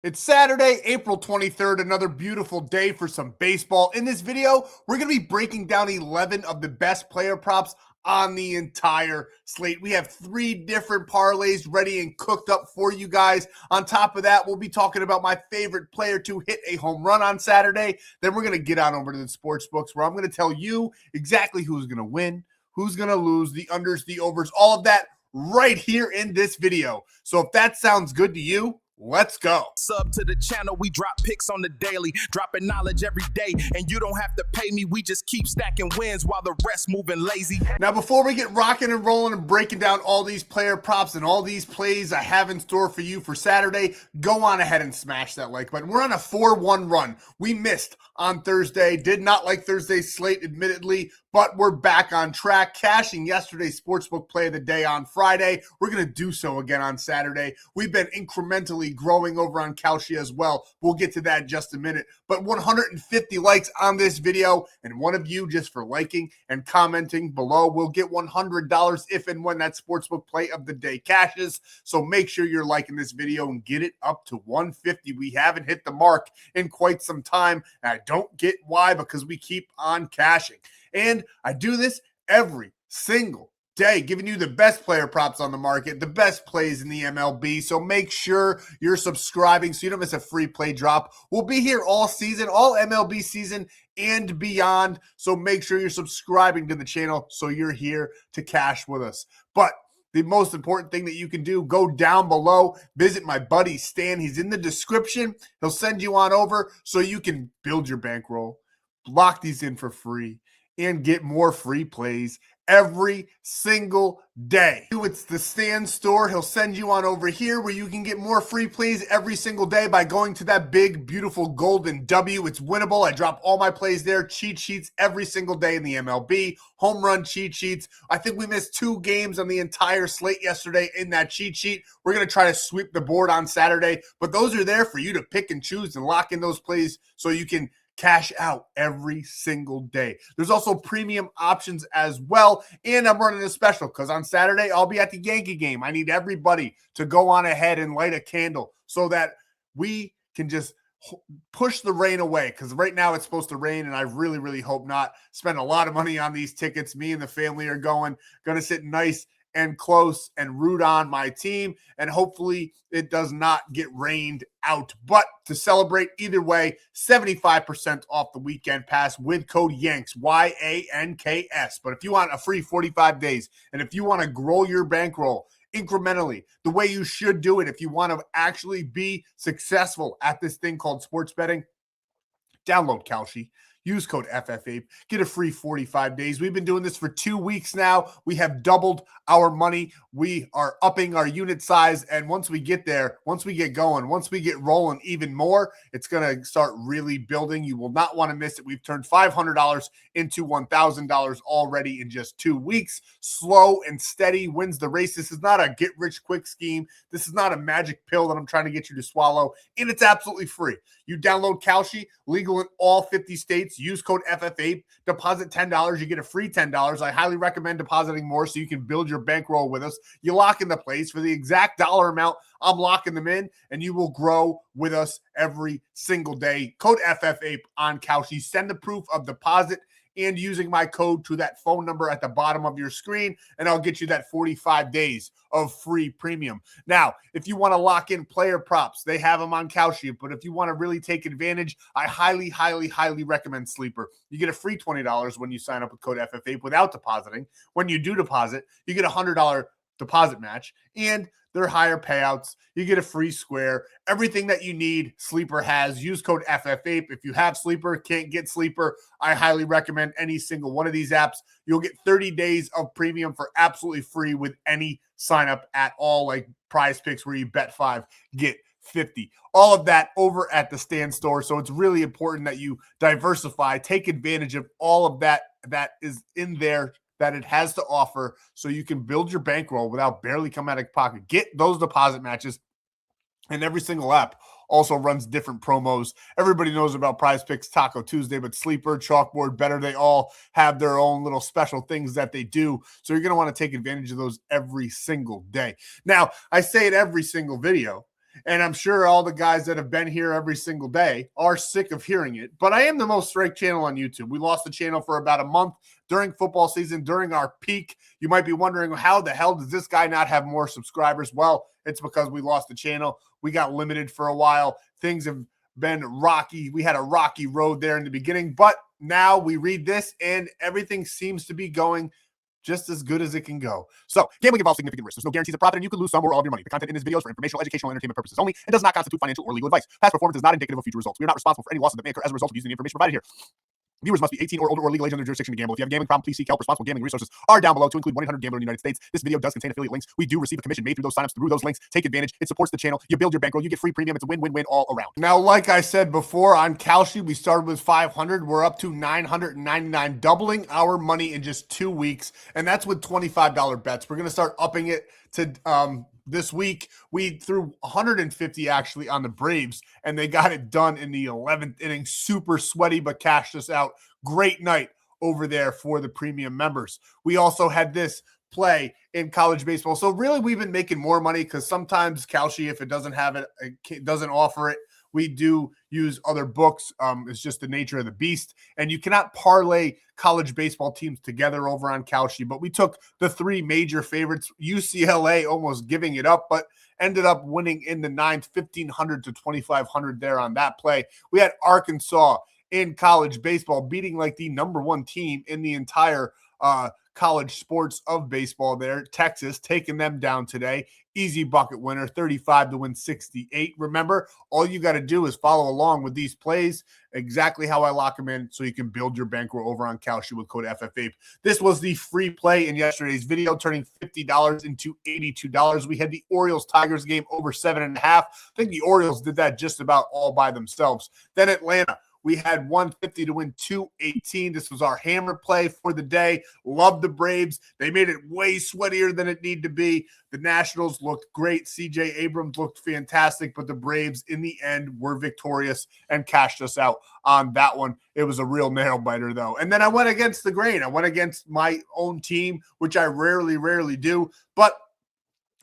It's Saturday, April 23rd, another beautiful day for some baseball. In this video, we're going to be breaking down 11 of the best player props on the entire slate. We have 3 different parlays ready and cooked up for you guys. On top of that, we'll be talking about my favorite player to hit a home run on Saturday. Then we're going to get on over to the sports books where I'm going to tell you exactly who's going to win, who's going to lose, the unders, the overs, all of that right here in this video. So if that sounds good to you, let's go. Sub to the channel, we drop picks on the daily, dropping knowledge every day, and you don't have to pay me, we just keep stacking wins while the rest moving lazy. Now, before we get rocking and rolling and breaking down all these player props and all these plays I have in store for you for Saturday, go on ahead and smash that like button. We're on a 4-1 run. We missed on Thursday, did not like Thursday's slate, admittedly, but we're back on track, cashing yesterday's sportsbook play of the day on Friday. We're going to do so again on Saturday. We've been incrementally growing over on Kalshi as well. We'll get to that in just a minute. But 150 likes on this video, and one of you, just for liking and commenting below, will get $100 if and when that sportsbook play of the day cashes. So make sure you're liking this video and get it up to 150. We haven't hit the mark in quite some time, and I don't get why, because we keep on cashing. And I do this every single day, giving you the best player props on the market, the best plays in the MLB. So make sure you're subscribing so you don't miss a free play drop. We'll be here all season, all MLB season and beyond. So make sure you're subscribing to the channel so you're here to cash with us. But the most important thing that you can do, go down below, visit my buddy Stan. He's in the description. He'll send you on over so you can build your bankroll, lock these in for free, and get more free plays every single day. It's the Stan.store. He'll send you on over here where you can get more free plays every single day by going to that big, beautiful golden W. It's winnable. I drop all my plays there, cheat sheets every single day in the MLB, home run cheat sheets. I think we missed 2 games on the entire slate yesterday in that cheat sheet. We're going to try to sweep the board on Saturday, but those are there for you to pick and choose and lock in those plays so you can cash out every single day. There's also premium options as well, and I'm running a special because on Saturday I'll be at the Yankee game. I need everybody to go on ahead and light a candle so that we can just push the rain away, because right now it's supposed to rain and I really, really hope not. Spend a lot of money on these tickets. Me and the family are going to sit nice and close and root on my team, and hopefully it does not get rained out. But to celebrate either way, 75% off the weekend pass with code YANKS, YANKS. But if you want a free 45 days, and if you want to grow your bankroll incrementally, the way you should do it, if you want to actually be successful at this thing called sports betting, download Kalshi. Use code FFAPE. Get a free 45 days. We've been doing this for 2 weeks now. We have doubled our money. We are upping our unit size. And once we get there, once we get going, once we get rolling even more, it's going to start really building. You will not want to miss it. We've turned $500 into $1,000 already in just 2 weeks. Slow and steady wins the race. This is not a get-rich-quick scheme. This is not a magic pill that I'm trying to get you to swallow. And it's absolutely free. You download Kalshi, legal in all 50 states. Use code FFAPE, deposit $10, you get a free $10. I highly recommend depositing more so you can build your bankroll with us. You lock in the plays for the exact dollar amount. I'm locking them in, and you will grow with us every single day. Code FFAPE on Kalshi. Send the proof of deposit and using my code to that phone number at the bottom of your screen, and I'll get you that 45 days of free premium. Now, if you want to lock in player props, they have them on Kalshi, but if you want to really take advantage, I highly, highly, highly recommend Sleeper. You get a free $20 when you sign up with code FFAPE without depositing. When you do deposit, you get a $100 deposit match, and they're higher payouts. You get a free square. Everything that you need, Sleeper has. Use code FFAPE. If you have Sleeper, can't get Sleeper, I highly recommend any single one of these apps. You'll get 30 days of premium for absolutely free with any sign up at all, like Prizepicks where you bet 5, get 50. All of that over at the Stan.store. So it's really important that you diversify, take advantage of all of that is in there that it has to offer so you can build your bankroll without barely coming out of pocket. Get those deposit matches, and every single app also runs different promos. Everybody knows about Prizepicks, Taco Tuesday, but Sleeper, Chalkboard, Betr, they all have their own little special things that they do. So you're going to want to take advantage of those every single day. Now, I say it every single video, And I'm sure all the guys that have been here every single day are sick of hearing it. But I am the most ranked channel on YouTube. We lost the channel for about a month during football season, during our peak. You might be wondering, how the hell does this guy not have more subscribers? Well, it's because we lost the channel. We got limited for a while. Things have been rocky. We had a rocky road there in the beginning, but now we read this and everything seems to be going just as good as it can go. So, gambling involves significant risks. There's no guarantees of profit, and you could lose some or all of your money. The content in this video is for informational, educational, and entertainment purposes only and does not constitute financial or legal advice. Past performance is not indicative of future results. We are not responsible for any losses that may occur as a result of using the information provided here. Viewers must be 18 or older or legal age under jurisdiction to gamble. If you have a gambling problem, please seek help. Responsible gambling resources are down below, to include 1-800-GAMBLER in the United States. This video does contain affiliate links. We do receive a commission made through those signups through those links. Take advantage. It supports the channel. You build your bankroll. You get free premium. It's a win-win-win all around. Now, like I said before, on Kalshi, we started with 500. We're up to 999, doubling our money in just 2 weeks, and that's with $25 bets. We're going to start upping it to this week. We threw 150 actually on the Braves, and they got it done in the 11th inning. Super sweaty, but cashed us out. Great night over there for the premium members. We also had this play in college baseball. So really, we've been making more money because sometimes Kalshi, if it doesn't have it, it doesn't offer it. We do use other books. It's just the nature of the beast. And you cannot parlay college baseball teams together over on Kalshi. But we took the 3 major favorites, UCLA almost giving it up, but ended up winning in the 9th, 1,500 to 2,500 there on that play. We had Arkansas in college baseball beating like the #1 team in the entire college sports of baseball there. Texas taking them down today. Easy bucket winner, 35 to win 68. Remember, all you got to do is follow along with these plays, exactly how I lock them in, so you can build your bankroll over on Kalshi with code FFAPE. This was the free play in yesterday's video, turning $50 into $82. We had the Orioles-Tigers game over 7.5. I think the Orioles did that just about all by themselves. Then Atlanta. We had 150 to win 218. This was our hammer play for the day. Love the Braves. They made it way sweatier than it needed to be. The Nationals looked great. CJ Abrams looked fantastic, but the Braves in the end were victorious and cashed us out on that one. It was a real nail biter though. And then I went against the grain. I went against my own team, which I rarely do, but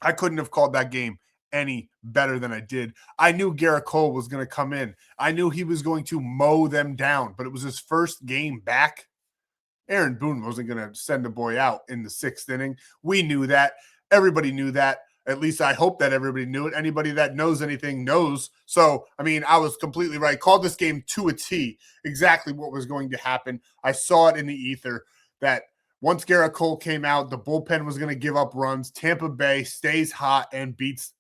I couldn't have called that game any better than I did. I knew Garrett Cole was going to come in. I knew he was going to mow them down, but it was his first game back. Aaron Boone wasn't going to send the boy out in the 6th inning. We knew that. Everybody knew that. At least I hope that everybody knew it. Anybody that knows anything knows. So, I mean, I was completely right. Called this game to a T, exactly what was going to happen. I saw it in the ether that once Garrett Cole came out, the bullpen was going to give up runs. Tampa Bay stays hot and beats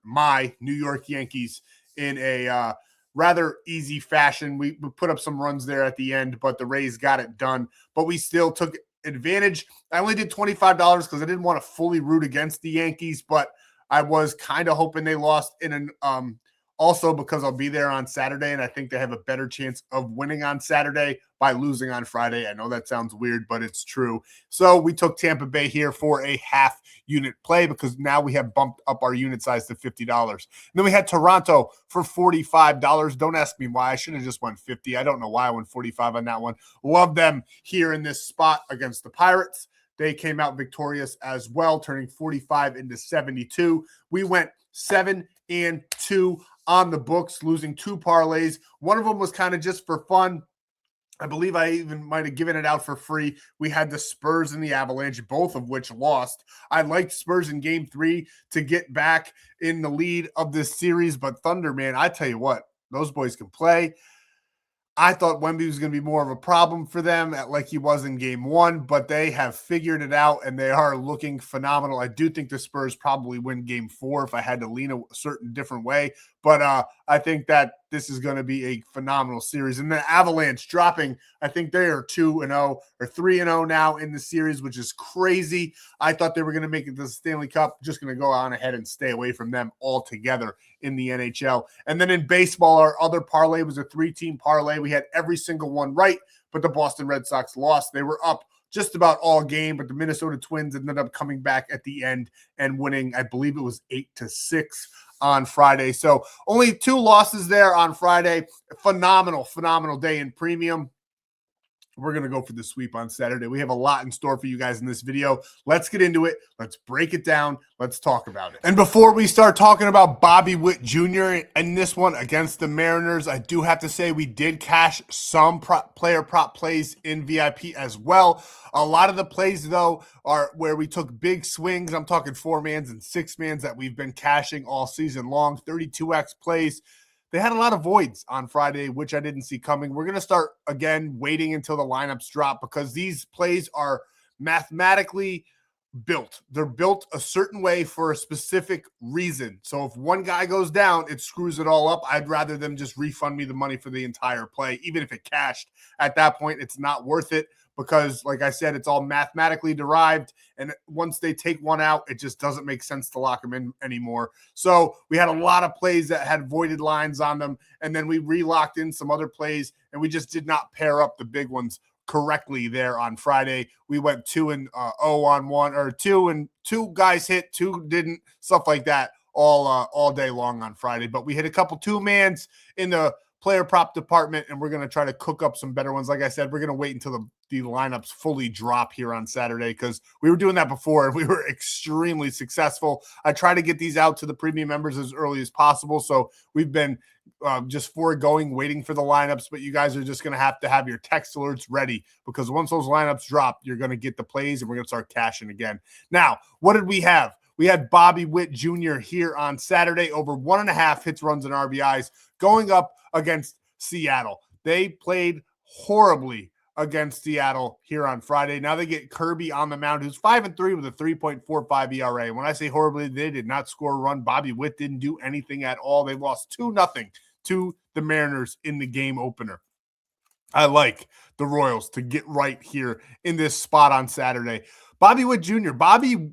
my New York Yankees in a rather easy fashion. We put up some runs there at the end, but the Rays got it done. But we still took advantage. I only did $25 because I didn't want to fully root against the Yankees, but I was kind of hoping they lost in an also because I'll be there on Saturday, and I think they have a better chance of winning on Saturday by losing on Friday. I know that sounds weird, but it's true. So we took Tampa Bay here for a half unit play because now we have bumped up our unit size to $50. And then we had Toronto for $45. Don't ask me why. I should have just won 50. I don't know why I went 45 on that one. Love them here in this spot against the Pirates. They came out victorious as well, turning 45 into 72. We went 7-2 on the books, losing 2 parlays. One of them was kind of just for fun. I believe I even might have given it out for free. We had the Spurs and the Avalanche, both of which lost. I liked Spurs in game 3 to get back in the lead of this series, but Thunder, man, I tell you what, those boys can play. I thought Wemby was going to be more of a problem for them like he was in game 1, but they have figured it out and they are looking phenomenal. I do think the Spurs probably win game 4 if I had to lean a certain different way, but I think that this is going to be a phenomenal series. And the Avalanche dropping, I think they are 2-0 or 3-0 now in the series, which is crazy. I thought they were going to make it to the Stanley Cup. Just going to go on ahead and stay away from them altogether in the NHL. And then in baseball, our other parlay was a 3-team parlay. We had every single one right, but the Boston Red Sox lost. They were up just about all game, but the Minnesota Twins ended up coming back at the end and winning, I believe it was 8-6 on Friday. So only 2 losses there on Friday. Phenomenal day in premium. We're going to go for the sweep on Saturday. We have a lot in store for you guys in this video. Let's get into it. Let's break it down. Let's talk about it. And before we start talking about Bobby Witt Jr. in this one against the Mariners, I do have to say we did cash some player prop plays in VIP as well. A lot of the plays, though, are where we took big swings. I'm talking 4-mans and 6-mans that we've been cashing all season long, 32x plays. They had a lot of voids on Friday, which I didn't see coming. We're going to start, again, waiting until the lineups drop because these plays are mathematically built. They're built a certain way for a specific reason. So if one guy goes down, it screws it all up. I'd rather them just refund me the money for the entire play, even if it cashed. At that point, it's not worth it because, like I said, it's all mathematically derived. And once they take one out, it just doesn't make sense to lock them in anymore. So we had a lot of plays that had voided lines on them. And then we relocked in some other plays, and we just did not pair up the big ones correctly there on Friday. We went 2-0 on one, or 2 guys hit, 2 didn't, stuff like that all day long on Friday. But we hit a couple 2-mans in the player prop department, and we're going to try to cook up some better ones. Like I said, we're going to wait until the lineups fully drop here on Saturday because we were doing that before and we were extremely successful. I try to get these out to the premium members as early as possible. So we've been just foregoing waiting for the lineups, but you guys are just going to have your text alerts ready because once those lineups drop, you're going to get the plays and we're going to start cashing again. Now, what did we have? We had Bobby Witt Jr. here on Saturday, over 1.5 hits, runs, and RBIs, going up against Seattle. They played horribly against Seattle here on Friday. Now they get Kirby on the mound, who's 5-3 with a 3.45 ERA. And when I say horribly, they did not score a run. Bobby Witt didn't do anything at all. They lost 2-0 to the Mariners in the game opener. I like the Royals to get right here in this spot on Saturday. Bobby Witt Jr., Bobby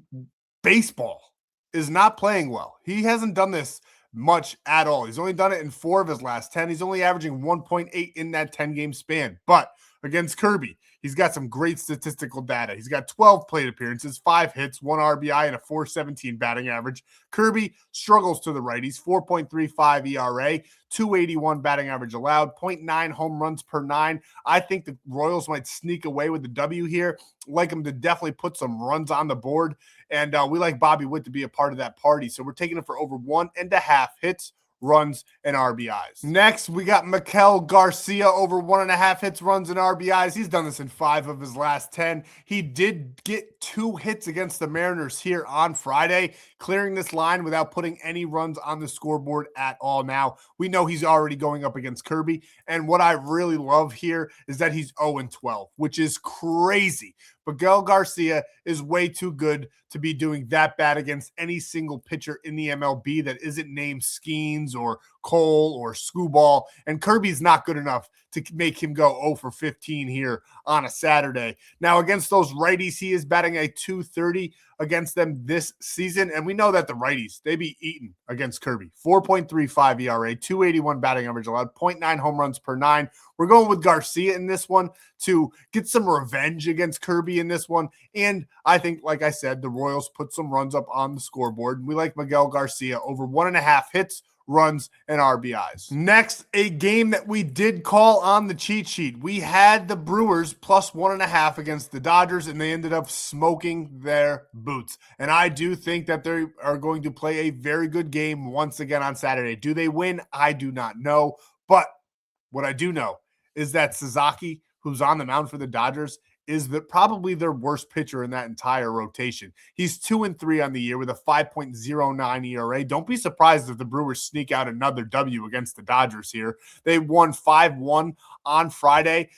Baseball is not playing well. He hasn't done this much at all. He's only done it in 4 of his last 10. He's only averaging 1.8 in that 10-game span. But against Kirby, he's got some great statistical data. He's got 12 plate appearances, 5 hits, 1 RBI, and a 4.17 batting average. Kirby struggles to the righties, 4.35 ERA, 281 batting average allowed, 0.9 home runs per 9. I think the Royals might sneak away with the W here. Like them to definitely put some runs on the board. And we like Bobby Witt to be a part of that party. So we're taking it for over 1.5 hits, runs, and RBIs. Next, we got Mlb Garcia, over 1.5 hits, runs, and RBIs. He's done this in 5 of his last 10. He did get 2 hits against the Mariners here on Friday, clearing this line without putting any runs on the scoreboard at all. Now, we know he's already going up against Kirby, and what I really love here is that he's 0-12, which is crazy. Mlb Garcia is way too good to be doing that bad against any single pitcher in the MLB that isn't named Skeens or Cole or Scooball. And Kirby's not good enough to make him go 0-for-15 here on a Saturday. Now, against those righties, he is batting a .230 against them this season. And we know that the righties, they be eating against Kirby. 4.35 ERA, 281 batting average allowed, 0.9 home runs per 9. We're going with Garcia in this one to get some revenge against Kirby in this one. And I think, like I said, the Royals put some runs up on the scoreboard. We like Mlb Garcia, over 1.5 hits, runs, and RBIs. Next, a game that we did call on the cheat sheet. We had the Brewers plus 1.5 against the Dodgers, and they ended up smoking their boots. And I do think that they are going to play a very good game once again on Saturday. Do they win? I do not know. But what I do know is that Sasaki, who's on the mound for the Dodgers, is probably their worst pitcher in that entire rotation. He's 2-3 on the year with a 5.09 ERA. Don't be surprised if the Brewers sneak out another W against the Dodgers here. They won 5-1 on Friday.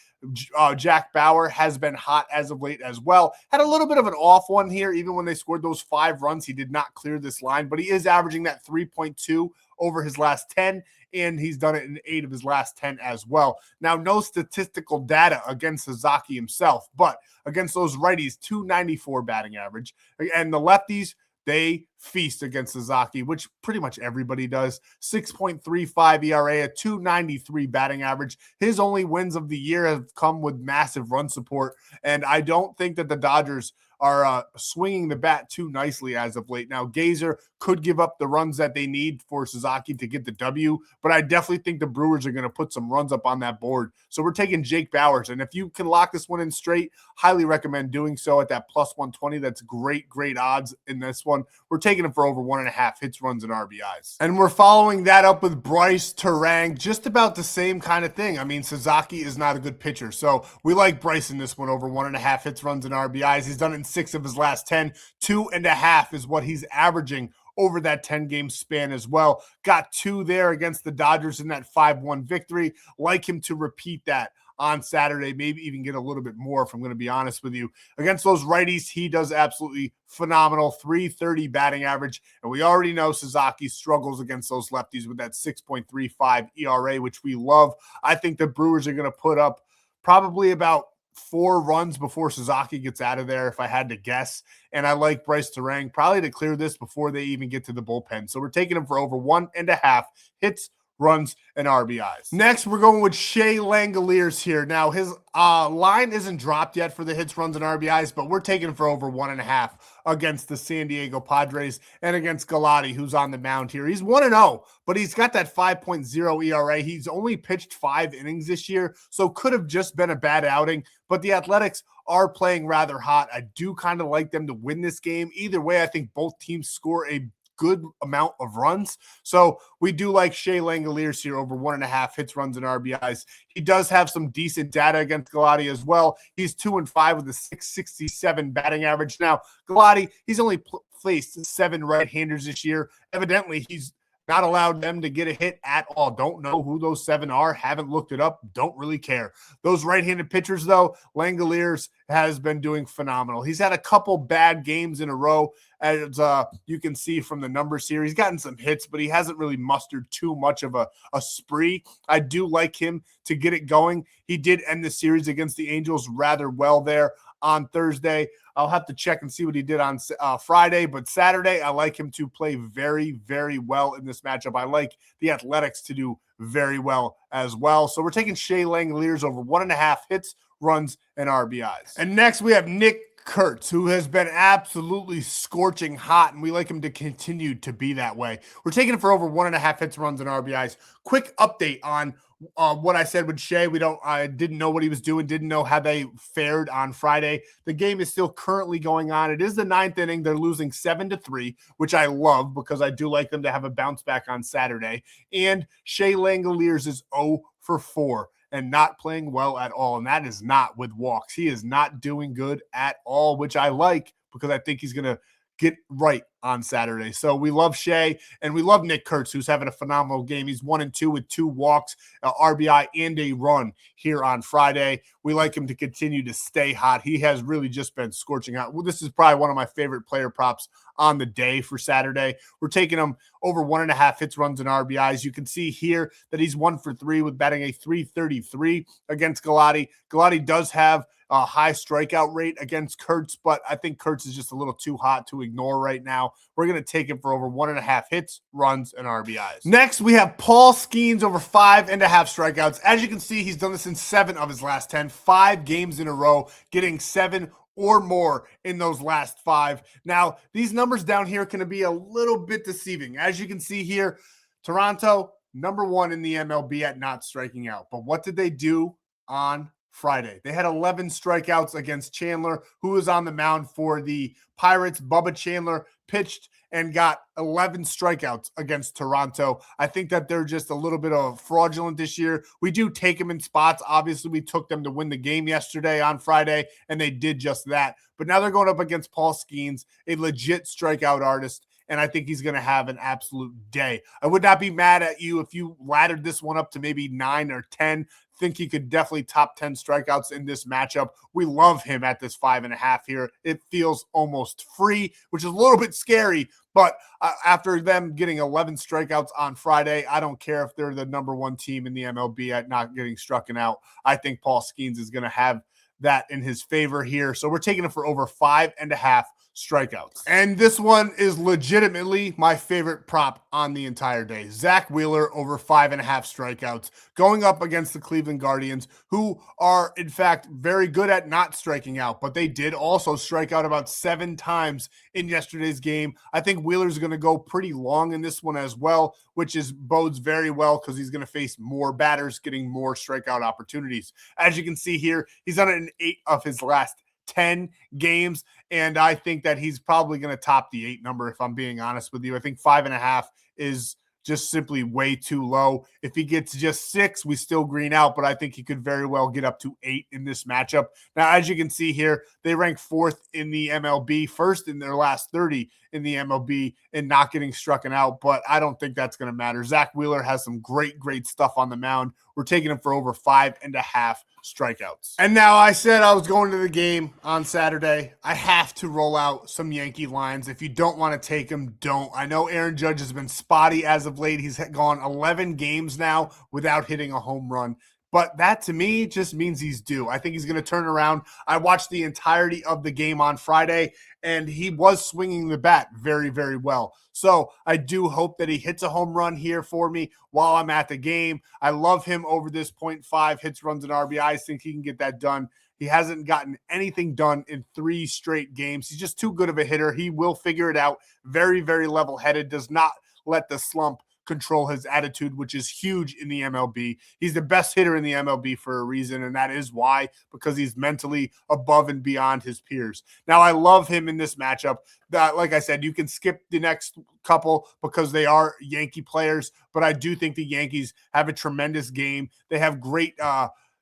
Jack Bauer has been hot as of late as well. Had a little bit of an off one here. Even when they scored those 5 runs, he did not clear this line, but he is averaging that 3.2 over his last 10, and he's done it in 8 of his last 10 as well. Now, no statistical data against Sasaki himself, but against those righties, 294 batting average. And the lefties, they feast against Sasaki, which pretty much everybody does. 6.35 ERA, a 293 batting average. His only wins of the year have come with massive run support, and I don't think that the Dodgers are swinging the bat too nicely as of late. Now, Gazer could give up the runs that they need for Sasaki to get the W, but I definitely think the Brewers are going to put some runs up on that board. So we're taking Jake Bauers, and if you can lock this one in straight, highly recommend doing so at that plus 120. That's great odds in this one. We're taking him for over 1.5 hits, runs, and RBIs. And we're following that up with Bryce Terang, just about the same kind of thing. I mean, Sasaki is not a good pitcher, so we like Bryce in this one over 1.5 hits, runs, and RBIs. He's done it in 6 of his last 10. 2.5 is what he's averaging over that 10-game span as well. Got 2 there against the Dodgers in that 5-1 victory. Like him to repeat that on Saturday, maybe even get a little bit more, if I'm going to be honest with you. Against those righties, he does absolutely phenomenal. 330 batting average, and we already know Sasaki struggles against those lefties with that 6.35 ERA, which we love. I think the Brewers are going to put up probably about 4 runs before Sasaki gets out of there, if I had to guess. And I like Bryce Terang probably to clear this before they even get to the bullpen. So we're taking him for over 1.5 hits, runs, and RBIs. Next, we're going with Shea Langoliers here. Now, his line isn't dropped yet for the hits, runs, and RBIs, but we're taking him for over 1.5 against the San Diego Padres and against Galati, who's on the mound here. He's 1-0, but he's got that 5.0 ERA. He's only pitched 5 innings this year, so could have just been a bad outing, but the Athletics are playing rather hot. I do kind of like them to win this game. Either way, I think both teams score a good amount of runs. So we do like Shea Langoliers here over 1.5 hits, runs, and RBIs. He does have some decent data against Galati as well. He's 2-5 with a 667 batting average. Now, Galati, he's only faced 7 right-handers this year. Evidently, he's not allowed them to get a hit at all. Don't know who those 7 are. Haven't looked it up. Don't really care. Those right-handed pitchers, though, Langoliers has been doing phenomenal. He's had a couple bad games in a row, as you can see from the numbers here. He's gotten some hits, but he hasn't really mustered too much of a spree. I do like him to get it going. He did end the series against the Angels rather well there on Thursday. I'll have to check and see what he did on Friday, but Saturday, I like him to play very well in this matchup. I like the Athletics to do very well as well. So we're taking Shea Langoliers over 1.5 hits, runs, and RBIs. And next we have Nick Kurtz, who has been absolutely scorching hot, and we like him to continue to be that way. We're taking it for over 1.5 hits, runs, and RBIs. Quick update on what I said with Shea. I didn't know what he was doing, didn't know how they fared on Friday. The game is still currently going on. It is the 9th inning. They're losing 7-3, which I love because I do like them to have a bounce back on Saturday. And Shea Langoliers is 0 for 4 and not playing well at all. And that is not with walks. He is not doing good at all, which I like because I think he's going to get right on Saturday. So we love Shea, and we love Nick Kurtz, who's having a phenomenal game. He's 1-2 with 2 walks, RBI, and a run here on Friday. We like him to continue to stay hot. He has really just been scorching hot. Well, this is probably one of my favorite player props on the day for Saturday. We're taking him over 1.5 hits, runs, and RBIs. You can see here that he's 1 for 3 with batting a 333 against Galati. Galati does have a high strikeout rate against Kurtz, but I think Kurtz is just a little too hot to ignore right now. We're going to take him for over 1.5 hits, runs, and RBIs. Next, we have Paul Skeens over 5.5 strikeouts. As you can see, he's done this in 7 of his last 10, 5 games in a row, getting 7 or more in those last 5. Now, these numbers down here can be a little bit deceiving. As you can see here, Toronto, number 1 in the MLB at not striking out. But what did they do on Friday? They had 11 strikeouts against Chandler, who was on the mound for the Pirates. Bubba Chandler pitched and got 11 strikeouts against Toronto. I think that they're just a little bit of fraudulent this year. We do take them in spots. Obviously, we took them to win the game yesterday on Friday, and they did just that. But now they're going up against Paul Skeens, a legit strikeout artist, and I think he's going to have an absolute day. I would not be mad at you if you laddered this one up to maybe 9 or 10. Think he could definitely top 10 strikeouts in this matchup. We love him at this 5.5 here. It feels almost free, which is a little bit scary, but after them getting 11 strikeouts on Friday, I don't care if they're the number 1 team in the MLB at not getting struck out. I think Paul Skeens is going to have that in his favor here. So we're taking him for over 5.5 strikeouts. And this one is legitimately my favorite prop on the entire day. Zach Wheeler over 5.5 strikeouts going up against the Cleveland Guardians, who are in fact very good at not striking out, but they did also strike out about 7 times in yesterday's game. I think Wheeler's going to go pretty long in this one as well, which bodes very well because he's going to face more batters, getting more strikeout opportunities. As you can see here, he's done it in 8 of his last 10 games, and I think that he's probably going to top the 8 number, if I'm being honest with you. I think 5.5 is just simply way too low. If he gets just 6, we still green out, but I think he could very well get up to 8 in this matchup. Now, as you can see here, they rank 4th in the MLB, first in their last 30 in the MLB, and not getting struck out, but I don't think that's going to matter. Zach Wheeler has some great stuff on the mound. We're taking him for over 5.5 strikeouts. And now, I said I was going to the game on Saturday. I have to roll out some Yankee lines. If you don't want to take them, don't. I know Aaron Judge has been spotty as of late. He's gone 11 games now without hitting a home run. But that, to me, just means he's due. I think he's going to turn around. I watched the entirety of the game on Friday, and he was swinging the bat very, very well. So I do hope that he hits a home run here for me while I'm at the game. I love him over this 0.5 hits, runs, and RBIs. I think he can get that done. He hasn't gotten anything done in 3 straight games. He's just too good of a hitter. He will figure it out. Very, very level-headed. Does not let the slump control his attitude, which is huge in the MLB. He's the best hitter in the MLB for a reason, and that is why, because he's mentally above and beyond his peers. Now, I love him in this matchup. Like I said, you can skip the next couple because they are Yankee players, but I do think the Yankees have a tremendous game. They have great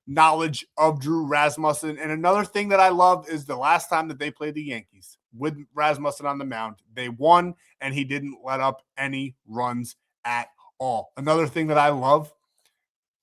knowledge of Drew Rasmussen. And another thing that I love is the last time that they played the Yankees with Rasmussen on the mound, they won, and he didn't let up any runs at all. Another thing that I love,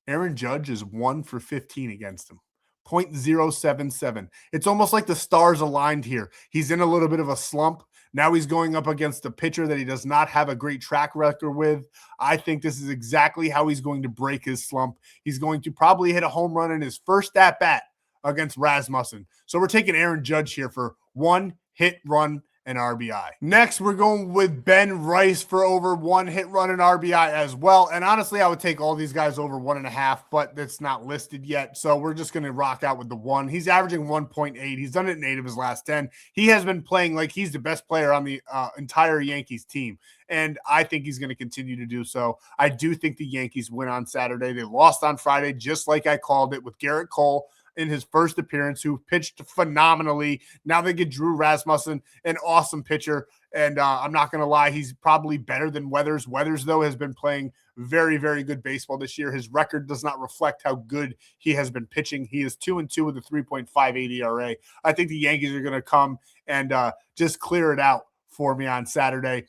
Aaron Judge is 1 for 15 against him. 0.077. It's almost like the stars aligned here. He's in a little bit of a slump. Now he's going up against a pitcher that he does not have a great track record with. I think this is exactly how he's going to break his slump. He's going to probably hit a home run in his first at-bat against Rasmussen. So we're taking Aaron Judge here for 1 hit, run, and RBI. Next, we're going with Ben Rice for over 1 hit, run, and RBI as well. And honestly, I would take all these guys over 1.5, but it's not listed yet. So we're just going to rock out with the 1. He's averaging 1.8. He's done it in 8 of his last 10. He has been playing like he's the best player on the entire Yankees team. And I think he's going to continue to do so. I do think the Yankees win on Saturday. They lost on Friday, just like I called it, with Garrett Cole in his first appearance, who pitched phenomenally. Now they get Drew Rasmussen, an awesome pitcher. And I'm not going to lie, he's probably better than Weathers. Weathers, though, has been playing very, very good baseball this year. His record does not reflect how good he has been pitching. He is 2-2 with a 3.58 ERA. I think the Yankees are going to come and just clear it out for me on Saturday.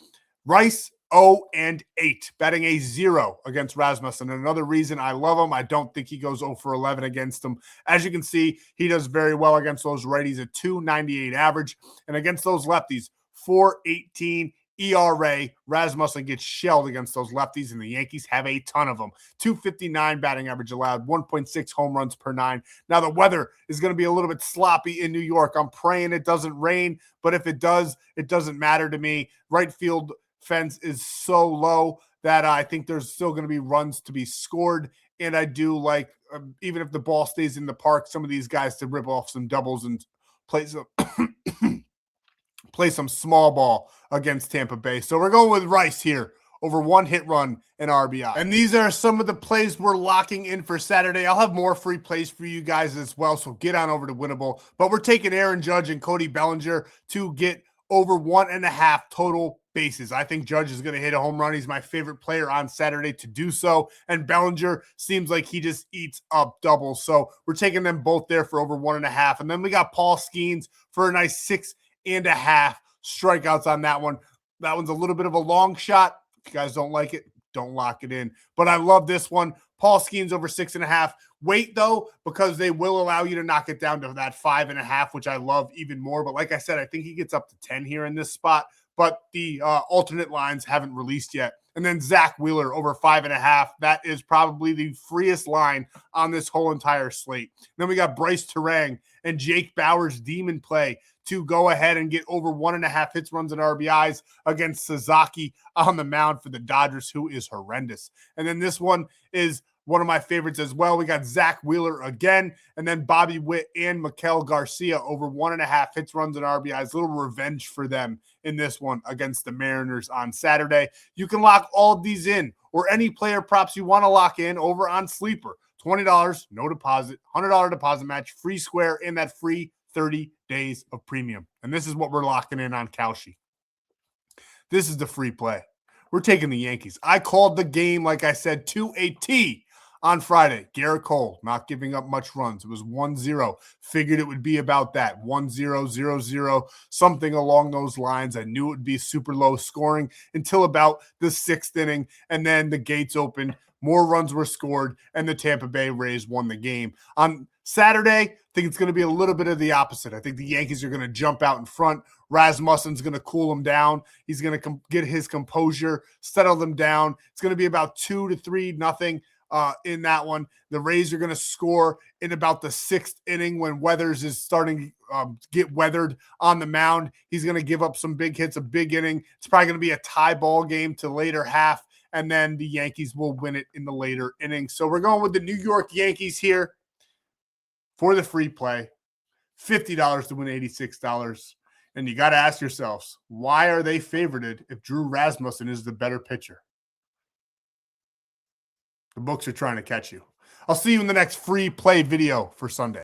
Rice, 0-8, batting a 0 against Rasmussen. And another reason I love him, I don't think he goes 0 for 11 against him. As you can see, he does very well against those righties, a 2.98 average. And against those lefties, 4.18 ERA. Rasmussen gets shelled against those lefties, and the Yankees have a ton of them. 2.59 batting average allowed, 1.6 home runs per 9. Now, the weather is going to be a little bit sloppy in New York. I'm praying it doesn't rain, but if it does, it doesn't matter to me. Right field fence is so low that I think there's still going to be runs to be scored. And I do like, even if the ball stays in the park, some of these guys to rip off some doubles and play some small ball against Tampa Bay. So we're going with Rice here over 1 hit, run, and RBI. And these are some of the plays we're locking in for Saturday. I'll have more free plays for you guys as well, so get on over to Winible. But we're taking Aaron Judge and Cody Bellinger to get over 1.5 total bases. I think Judge is going to hit a home run. He's my favorite player on Saturday to do so. And Bellinger seems like he just eats up doubles. So we're taking them both there for over 1.5. And then we got Paul Skeens for a nice 6.5 strikeouts on that one. That one's a little bit of a long shot. If you guys don't like it, don't lock it in. But I love this one. Paul Skeens over 6.5. Wait, though, because they will allow you to knock it down to that 5.5, which I love even more. But like I said, I think he gets up to 10 here in this spot. but the alternate lines haven't released yet. And then Zach Wheeler over 5.5. That is probably the freest line on this whole entire slate. Then we got Bryce Terang and Jake Bauer's demon play to go ahead and get over 1.5 hits, runs, and RBIs against Sasaki on the mound for the Dodgers, who is horrendous. And then this one is one of my favorites as well. We got Zach Wheeler again, and then Bobby Witt and Miguel Garcia over 1.5 hits, runs, and RBIs. A little revenge for them in this one against the Mariners on Saturday. You can lock all of these in, or any player props you want to lock in over on Sleeper. $20, no deposit, $100 deposit match, free square, and that free 30 days of premium. And this is what we're locking in on Kalshi. This is the free play. We're taking the Yankees. I called the game, like I said, to a T on Friday. Garrett Cole not giving up much runs. It was 1-0. Figured it would be about that. 1-0, 0-0, something along those lines. I knew it would be super low scoring until about the 6th inning. And then the gates opened. More runs were scored, and the Tampa Bay Rays won the game. On Saturday, I think it's going to be a little bit of the opposite. I think the Yankees are going to jump out in front. Rasmussen's going to cool them down. He's going to get his composure, settle them down. It's going to be about 2-3-0 in that one. The Rays are going to score in about the 6th inning when Weathers is starting to get weathered on the mound. He's going to give up some big hits, a big inning. It's probably going to be a tie ball game to later half, and then the Yankees will win it in the later innings. So we're going with the New York Yankees here for the free play. $50 to win $86. And you got to ask yourselves, why are they favorited if Drew Rasmussen is the better pitcher? The books are trying to catch you. I'll see you in the next free play video for Sunday.